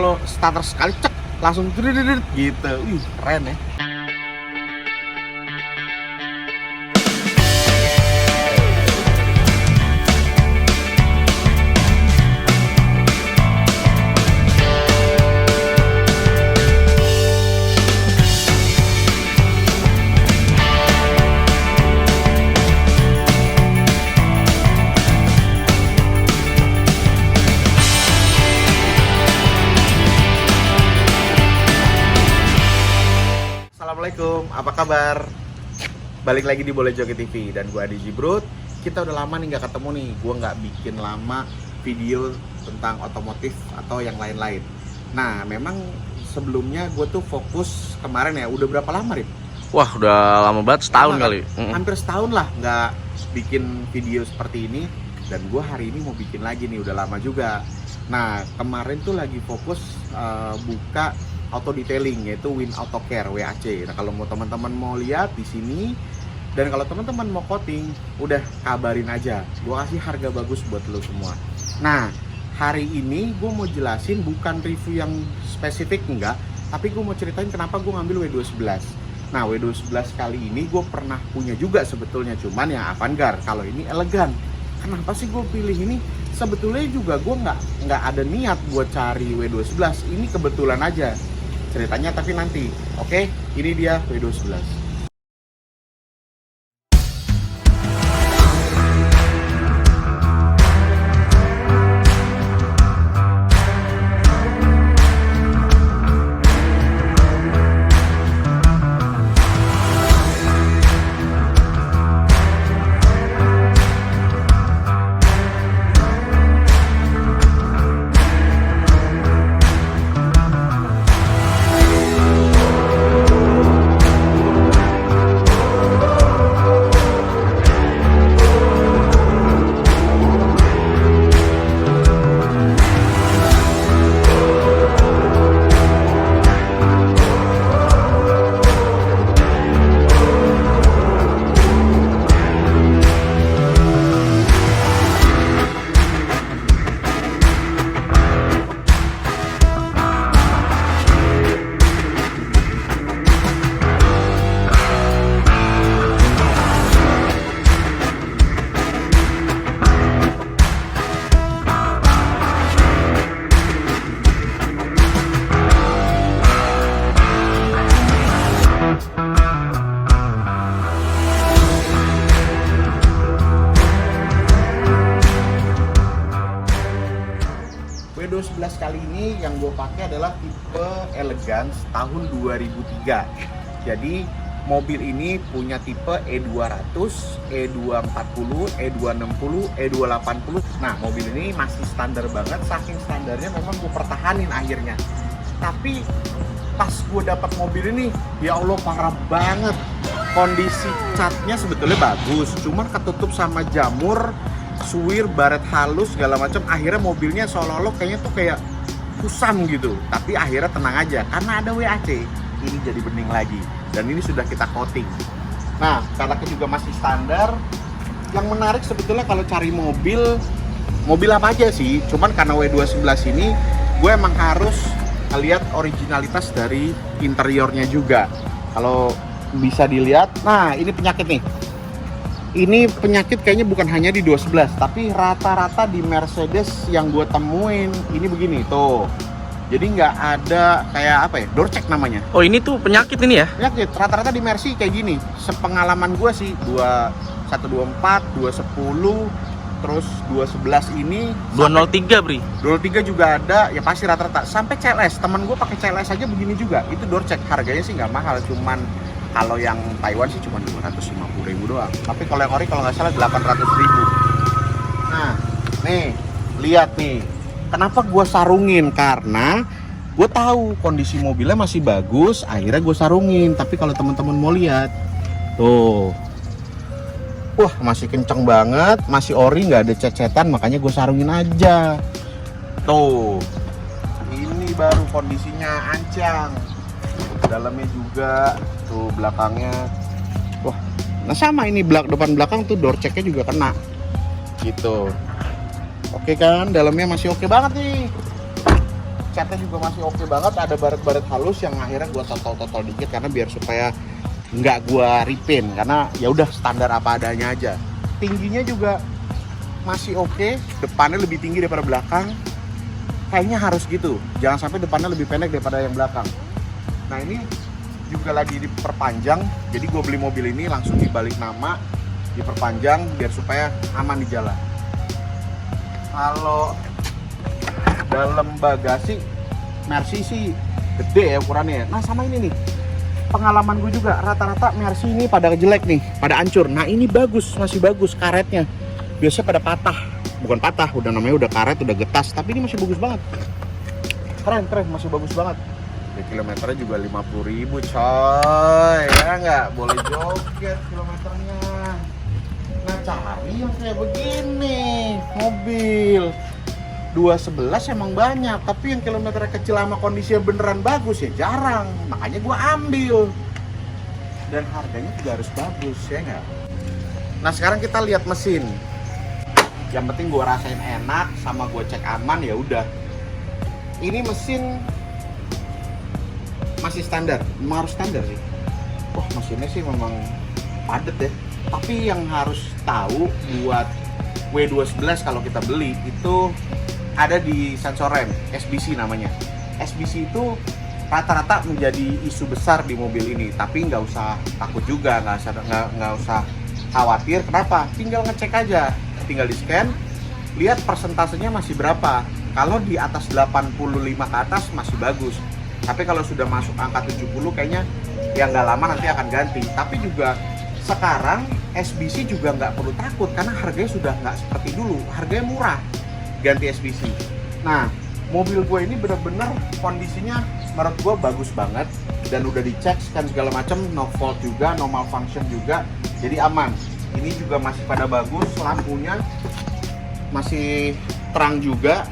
Kalau starter sekali cek langsung gitu. Keren ya. Assalamualaikum, apa kabar? Balik lagi di Boleh Joget TV dan gue Adi Jibrut. Kita udah lama nih nggak ketemu nih. Gue nggak bikin lama video tentang otomotif atau yang lain-lain. Nah, memang sebelumnya gue tuh fokus kemarin ya. Udah berapa lama, Rip? Wah, udah lama banget, setahun Lama, kali. Hampir setahun lah nggak bikin video seperti ini. Dan gue hari ini mau bikin lagi nih, udah lama juga. Nah, kemarin tuh lagi fokus buka auto detailing, yaitu Win Auto Care WAC. Nah, kalau mau teman-teman mau lihat di sini dan kalau teman-teman mau coating, udah kabarin aja. Gue kasih harga bagus buat lo semua. Nah, hari ini gue mau jelasin bukan review yang spesifik enggak, tapi gue mau ceritain kenapa gue ngambil W211. Nah, W211 kali ini gue pernah punya juga sebetulnya, cuman yang Avantgarde. Kalau ini elegan. Kenapa sih gue pilih ini? Sebetulnya juga gue nggak ada niat buat cari W211. Ini kebetulan aja ceritanya, tapi nanti. Oke, ini dia W211. W211 kali ini yang gue pakai adalah tipe Elegance tahun 2003. Jadi mobil ini punya tipe E200, E240, E260, E280. Nah, mobil ini masih standar banget. Saking standarnya memang gue pertahanin akhirnya. Tapi pas gue dapat mobil ini, ya Allah parah banget. Kondisi catnya sebetulnya bagus, cuman ketutup sama jamur, suwir, baret halus segala macam. Akhirnya mobilnya seolah-olah kayaknya tuh kayak kusam gitu. Tapi akhirnya tenang aja karena ada WAC. Ini jadi bening lagi dan ini sudah kita coating. Nah, karakter juga masih standar. Yang menarik sebetulnya kalau cari mobil apa aja sih. Cuman karena W211 ini gue emang harus lihat originalitas dari interiornya juga. Kalau bisa dilihat, nah ini penyakit nih. Ini penyakit kayaknya bukan hanya di 211, tapi rata-rata di Mercedes yang gue temuin ini begini tuh. Jadi nggak ada kayak apa ya, door check namanya. Oh, ini tuh penyakit ini ya? Penyakit, rata-rata di Mercy kayak gini. Sepengalaman gue sih, 2124, 210, terus 211 ini. 203, Bri. 203 juga ada, ya pasti rata-rata. Sampai CLS, temen gue pakai CLS aja begini juga. Itu door check, harganya sih nggak mahal, cuman kalau yang Taiwan sih cuma 250.000 doang. Tapi kalau yang ori kalau nggak salah 800.000. Nah, nih, lihat nih. Kenapa gue sarungin? Karena gue tahu kondisi mobilnya masih bagus, akhirnya gue sarungin. Tapi kalau teman-teman mau lihat, tuh, wah masih kenceng banget, masih ori, nggak ada cecetan, makanya gue sarungin aja. Tuh, ini baru kondisinya ancang. Dalamnya juga, tuh belakangnya, wah, nah sama ini depan belakang tuh door checknya juga kena, gitu. Oke kan, dalamnya masih oke banget nih. catnya juga masih oke banget, ada baret-baret halus yang akhirnya gue totol dikit karena biar supaya nggak gue repaint, karena ya udah standar apa adanya aja. Tingginya juga masih oke, depannya lebih tinggi daripada belakang, kayaknya harus gitu, jangan sampai depannya lebih pendek daripada yang belakang. Nah ini juga lagi diperpanjang, jadi gue beli mobil ini langsung dibalik nama, diperpanjang biar supaya aman di jalan. Kalau dalam bagasi Mercy sih gede ya ukurannya ya. Nah sama ini nih, pengalaman gue juga rata-rata Mercy ini pada jelek nih, pada hancur. Nah ini bagus, masih bagus karetnya. Biasanya pada patah, bukan patah, udah namanya udah karet, udah getas, tapi ini masih bagus banget. Keren, masih bagus banget. Ya, kilometernya juga 50.000 coy, ya nggak boleh joget kilometernya. Nah cari yang kayak begini mobil 211 emang banyak, tapi yang kilometernya kecil sama kondisinya beneran bagus ya jarang, makanya gua ambil. Dan harganya juga harus bagus ya nggak. Nah sekarang kita lihat mesin. Yang penting gua rasain enak sama gua cek aman ya udah. Ini mesin masih standar, memang harus standar sih. Wah mesinnya sih memang padat ya. Tapi yang harus tahu buat W211 kalau kita beli itu ada di sensor rem, SBC namanya. SBC itu rata-rata menjadi isu besar di mobil ini, tapi nggak usah takut juga, nggak usah khawatir. Kenapa? Tinggal ngecek aja, tinggal di scan, lihat persentasenya masih berapa. Kalau di atas 85 ke atas masih bagus, tapi kalau sudah masuk angka 70 kayaknya ya nggak lama nanti akan ganti. Tapi juga sekarang SBC juga nggak perlu takut karena harganya sudah nggak seperti dulu, harganya murah ganti SBC. Nah mobil gue ini bener-bener kondisinya menurut gue bagus banget dan udah dicek scan segala macam, no fault juga, no malfunction juga, jadi aman. Ini juga masih pada bagus, lampunya masih terang juga,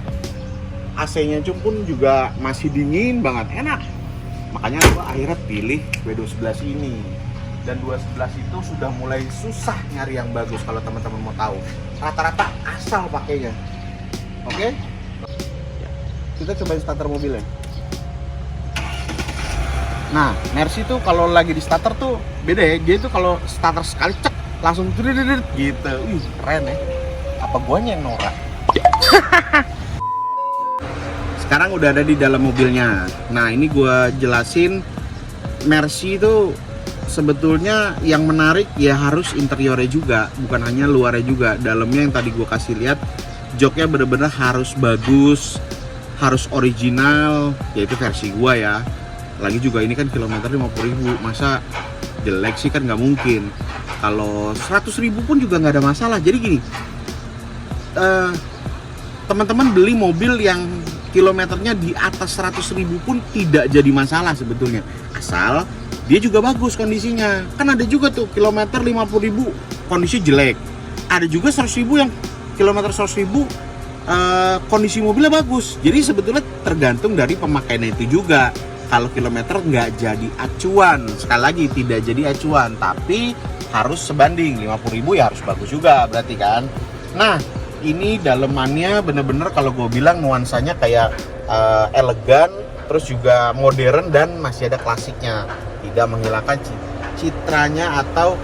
AC-nya pun juga masih dingin banget, enak. Makanya gue akhirnya pilih W211 ini. Dan 211 itu sudah mulai susah nyari yang bagus kalau teman-teman mau tahu. Rata-rata asal pakainya. Oke? Kita cobain starter mobilnya. Nah, Mercy tuh kalau lagi di starter tuh beda ya. Dia tuh kalau starter sekali cek langsung gitu. Keren ya. Apa guanya yang norak? Sekarang udah ada di dalam mobilnya. Nah, ini gua jelasin Mercy itu sebetulnya yang menarik ya harus interiornya juga, bukan hanya luarnya juga. Dalamnya yang tadi gue kasih lihat, joknya bener-bener harus bagus, harus original, yaitu versi gue ya. Lagi juga ini kan kilometer 50.000, masa jelek sih kan nggak mungkin. Kalau 100.000 pun juga nggak ada masalah. Jadi gini, teman-teman beli mobil yang kilometernya di atas 100.000 pun tidak jadi masalah sebetulnya, asal dia juga bagus kondisinya. Kan ada juga tuh kilometer 50.000 kondisi jelek. Ada juga 100.000 yang kilometer 100.000 kondisi mobilnya bagus. Jadi sebetulnya tergantung dari pemakaiannya itu juga. Kalau kilometer nggak jadi acuan, sekali lagi tidak jadi acuan, tapi harus sebanding. 50.000 ya harus bagus juga berarti kan. Nah ini dalemannya bener-bener kalau gue bilang nuansanya kayak elegan, terus juga modern dan masih ada klasiknya. Tidak menghilangkan citranya atau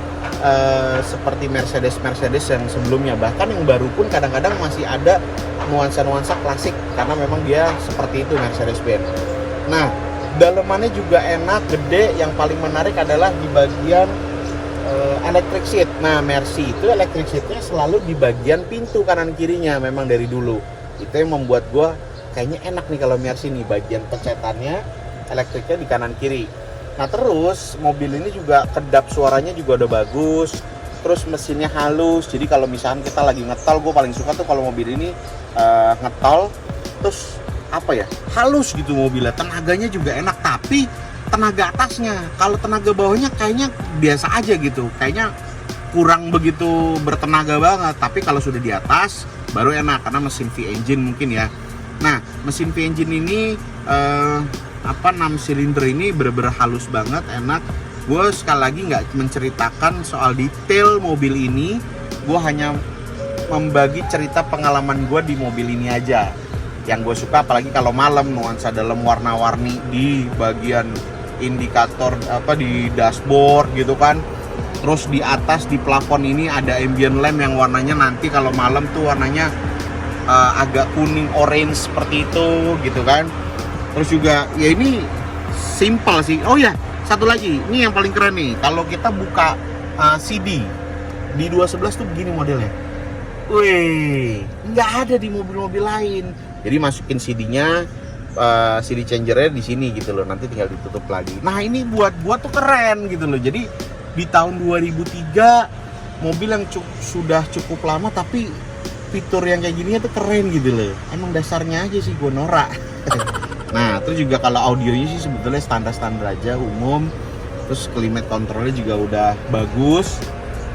seperti Mercedes yang sebelumnya. Bahkan yang baru pun kadang-kadang masih ada nuansa-nuansa klasik karena memang dia seperti itu Mercedes-Benz. Nah dalemannya juga enak, gede. Yang paling menarik adalah di bagian electric seat. Nah Mercy itu electric seatnya selalu di bagian pintu kanan kirinya, memang dari dulu. Itu yang membuat gue kayaknya enak nih kalau Mercy nih, bagian pencetannya elektriknya di kanan kiri. Nah terus mobil ini juga kedap suaranya juga udah bagus, terus mesinnya halus. Jadi kalau misalkan kita lagi ngetol, gue paling suka tuh kalau mobil ini ngetol terus apa ya, halus gitu mobilnya, tenaganya juga enak. Tapi tenaga atasnya, kalau tenaga bawahnya kayaknya biasa aja gitu, kayaknya kurang begitu bertenaga banget. Tapi kalau sudah di atas baru enak karena mesin V-engine mungkin ya. Nah mesin V-engine ini 6 silinder ini bener-bener halus banget, enak. Gue sekali lagi nggak menceritakan soal detail mobil ini, gue hanya membagi cerita pengalaman gue di mobil ini aja. Yang gue suka apalagi kalau malam, nuansa dalam warna-warni di bagian indikator di dashboard gitu kan. Terus di atas di plafon ini ada ambient lamp yang warnanya nanti kalau malam tuh warnanya agak kuning orange seperti itu gitu kan. Terus juga ya ini simple sih. Oh ya, satu lagi, ini yang paling keren nih. Kalau kita buka CD di 211 tuh begini modelnya. Wih, nggak ada di mobil-mobil lain. Jadi masukin CD-nya, CD changernya di sini gitu loh. Nanti tinggal ditutup lagi. Nah ini buat tuh keren gitu loh. Jadi di tahun 2003 mobil yang sudah cukup lama tapi fitur yang kayak gini tuh keren gitu loh. Emang dasarnya aja sih gue norak. Nah terus juga kalau audionya sih sebetulnya standar-standar aja umum. Terus climate controlnya juga udah bagus.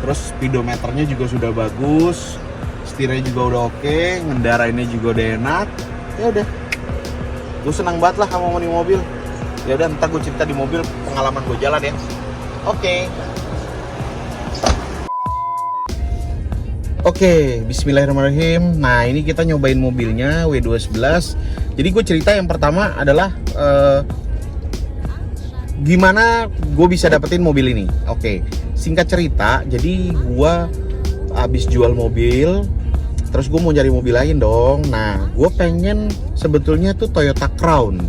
Terus speedometernya juga sudah bagus. Setirnya juga udah oke, ngendarainnya juga udah enak. Ya udah, gue senang banget lah sama mobil. Ya udah, ntar gue cerita di mobil pengalaman gue jalan ya. Oke, bismillahirrahmanirrahim. Nah ini kita nyobain mobilnya W211. Jadi gue cerita yang pertama adalah gimana gue bisa dapetin mobil ini. Oke, singkat cerita, jadi gue abis jual mobil, terus gue mau cari mobil lain dong. Nah gue pengen sebetulnya tuh Toyota Crown.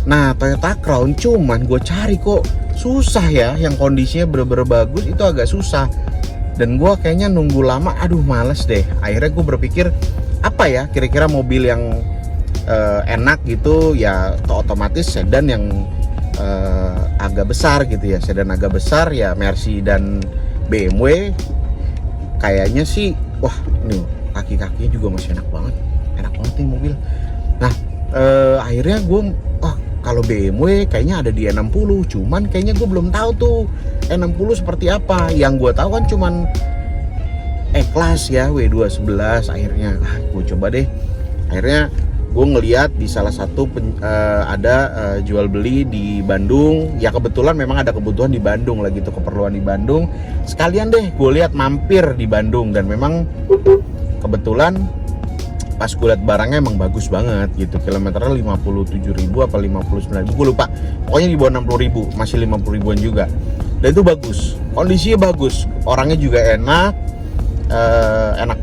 Nah Toyota Crown cuman gue cari kok susah ya, yang kondisinya bener-bener bagus itu agak susah. Dan gue kayaknya nunggu lama, aduh males deh. Akhirnya gue berpikir apa ya kira-kira mobil yang enak gitu ya, otomatis sedan yang agak besar gitu ya. Sedan agak besar ya, Mercy dan BMW. Kayaknya sih, wah nih kaki-kakinya juga masih enak banget nih mobil. Nah akhirnya gue, kalau BMW kayaknya ada di E60, cuman kayaknya gue belum tahu tuh E60 seperti apa. Yang gue tahu kan cuman E-Class ya, W211. Akhirnya gue coba deh. Akhirnya gue ngeliat di salah satu ada jual beli di Bandung. Ya kebetulan memang ada kebutuhan di Bandung lagi tuh, keperluan di Bandung. Sekalian deh gue lihat mampir di Bandung, dan memang kebetulan pas gue liat barangnya emang bagus banget gitu. Kilometernya 57.000 apa 59.000, gue lupa. Pokoknya di bawah 60.000, masih 50 ribuan juga. Dan itu bagus, kondisinya bagus, orangnya juga enak, enak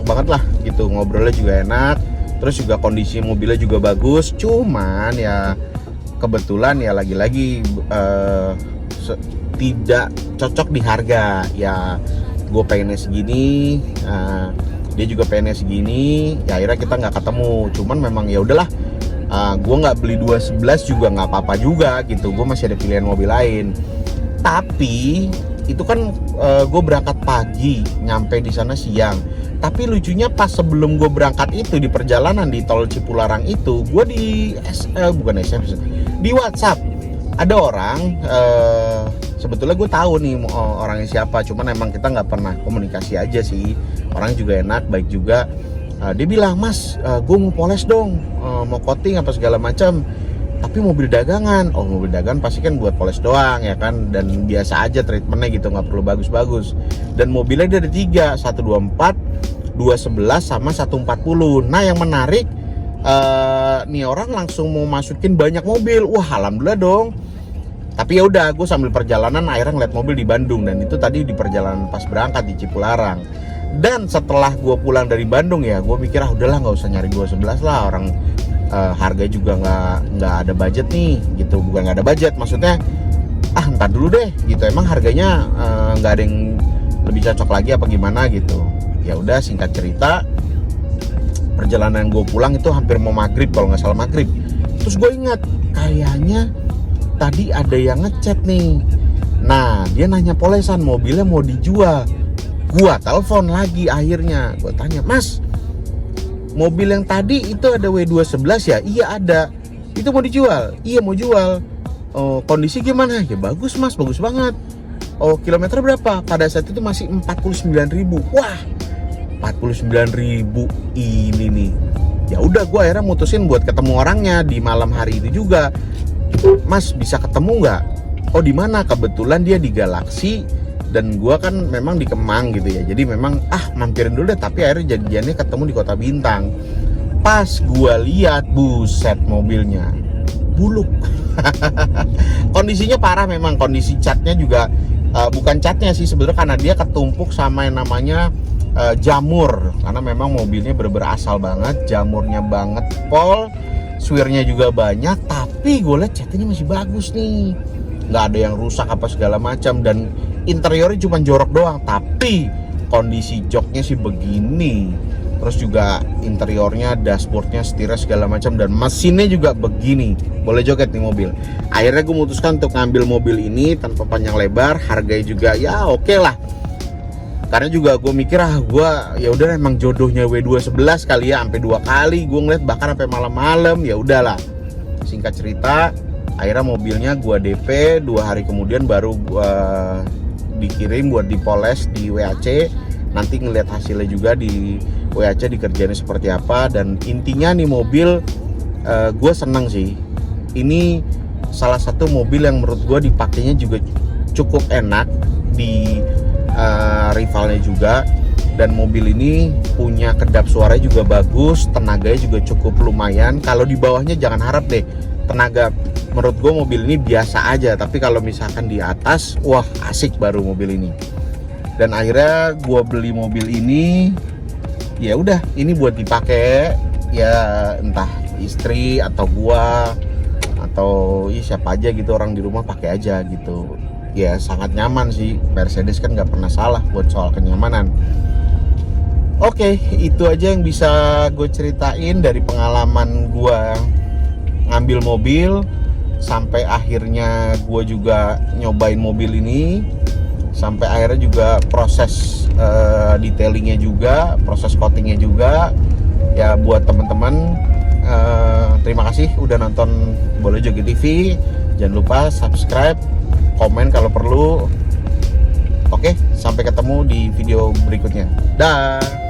banget lah gitu. Ngobrolnya juga enak. Terus juga kondisi mobilnya juga bagus. Cuman ya kebetulan ya lagi-lagi tidak cocok di harga. Ya gue pengennya segini, dia juga pengennya segini, ya akhirnya kita nggak ketemu. Cuman memang ya udahlah, gue nggak beli 211 juga nggak apa-apa juga gitu. Gue masih ada pilihan mobil lain. Tapi itu kan gue berangkat pagi, nyampe di sana siang. Tapi lucunya pas sebelum gue berangkat itu, di perjalanan di tol Cipularang itu, gue di di WhatsApp ada orang, sebetulnya gue tahu nih orangnya siapa, cuman emang kita nggak pernah komunikasi aja sih. Orangnya juga enak, baik juga. Dia bilang, "Mas, gue mau poles dong, mau coating apa segala macam. Tapi mobil dagangan." Oh, mobil dagangan pasti kan buat poles doang ya kan, dan biasa aja treatmentnya gitu, nggak perlu bagus-bagus. Dan mobilnya dia ada 3, 124, 211 sama 140. Nah yang menarik, nih orang langsung mau masukin banyak mobil. Wah alhamdulillah dong. Tapi ya udah, gue sambil perjalanan akhirnya ngeliat mobil di Bandung, dan itu tadi di perjalanan pas berangkat di Cipularang. Dan setelah gue pulang dari Bandung ya, gue mikir udahlah nggak usah nyari 211 lah, orang harga juga nggak ada budget nih gitu. Bukan nggak ada budget, maksudnya ntar dulu deh gitu. Emang harganya nggak ada yang lebih cocok lagi apa gimana gitu. Ya udah, singkat cerita, perjalanan gue pulang itu hampir mau maghrib kalau nggak salah maghrib. Terus gue ingat kayaknya tadi ada yang ngechat nih. Nah dia nanya polesan, mobilnya mau dijual. Gua telepon lagi, akhirnya gua tanya, "Mas, mobil yang tadi itu ada W211 ya?" "Iya ada." "Itu mau dijual?" "Iya mau jual." "Oh, kondisi gimana?" "Ya bagus Mas, bagus banget." "Oh, kilometer berapa?" Pada saat itu masih 49.000. Wah, 49.000 ini nih. Ya udah, gua akhirnya mutusin buat ketemu orangnya di malam hari itu juga. "Mas, bisa ketemu nggak?" "Oh, di mana?" Kebetulan dia di Galaxy dan gua kan memang di Kemang gitu ya. Jadi memang mampirin dulu deh, tapi akhirnya jadiannya ketemu di Kota Bintang. Pas gua lihat, buset, mobilnya buluk. Kondisinya parah memang, kondisi catnya juga bukan catnya sih sebenarnya, karena dia ketumpuk sama yang namanya jamur, karena memang mobilnya bener-bener asal banget, jamurnya banget pol, swirnya juga banyak, tapi gue liat catnya masih bagus nih, nggak ada yang rusak apa segala macam, dan interiornya cuma jorok doang, tapi kondisi joknya sih begini, terus juga interiornya, dashboardnya, setirnya segala macam, dan mesinnya juga begini, boleh joget nih mobil. Akhirnya gue memutuskan untuk ngambil mobil ini tanpa panjang lebar, harganya juga ya oke lah. Karena juga gue mikir gue ya udah emang jodohnya W211 kali ya, sampai 2 kali gue ngeliat, bahkan sampai malam-malam. Ya udahlah, singkat cerita akhirnya mobilnya gue DP, 2 hari kemudian baru gue dikirim buat dipoles di WAC. Nanti ngeliat hasilnya juga di WAC dikerjainnya seperti apa. Dan intinya nih mobil gue seneng sih, ini salah satu mobil yang menurut gue dipakainya juga cukup enak di rivalnya juga, dan mobil ini punya kedap suaranya juga bagus, tenaganya juga cukup lumayan. Kalau di bawahnya jangan harap deh tenaga, menurut gue mobil ini biasa aja, tapi kalau misalkan di atas, wah asik baru mobil ini. Dan akhirnya gue beli mobil ini, ya udah ini buat dipakai ya, entah istri atau gua atau ya siapa aja gitu, orang di rumah pakai aja gitu. Ya sangat nyaman sih, Mercedes kan nggak pernah salah buat soal kenyamanan. Oke, itu aja yang bisa gue ceritain dari pengalaman gue ngambil mobil sampai akhirnya gue juga nyobain mobil ini, sampai akhirnya juga proses detailingnya juga, proses coatingnya juga. Ya buat teman-teman, terima kasih udah nonton Boleh Joget TV. Jangan lupa subscribe, komen kalau perlu. Oke, sampai ketemu di video berikutnya. Dah.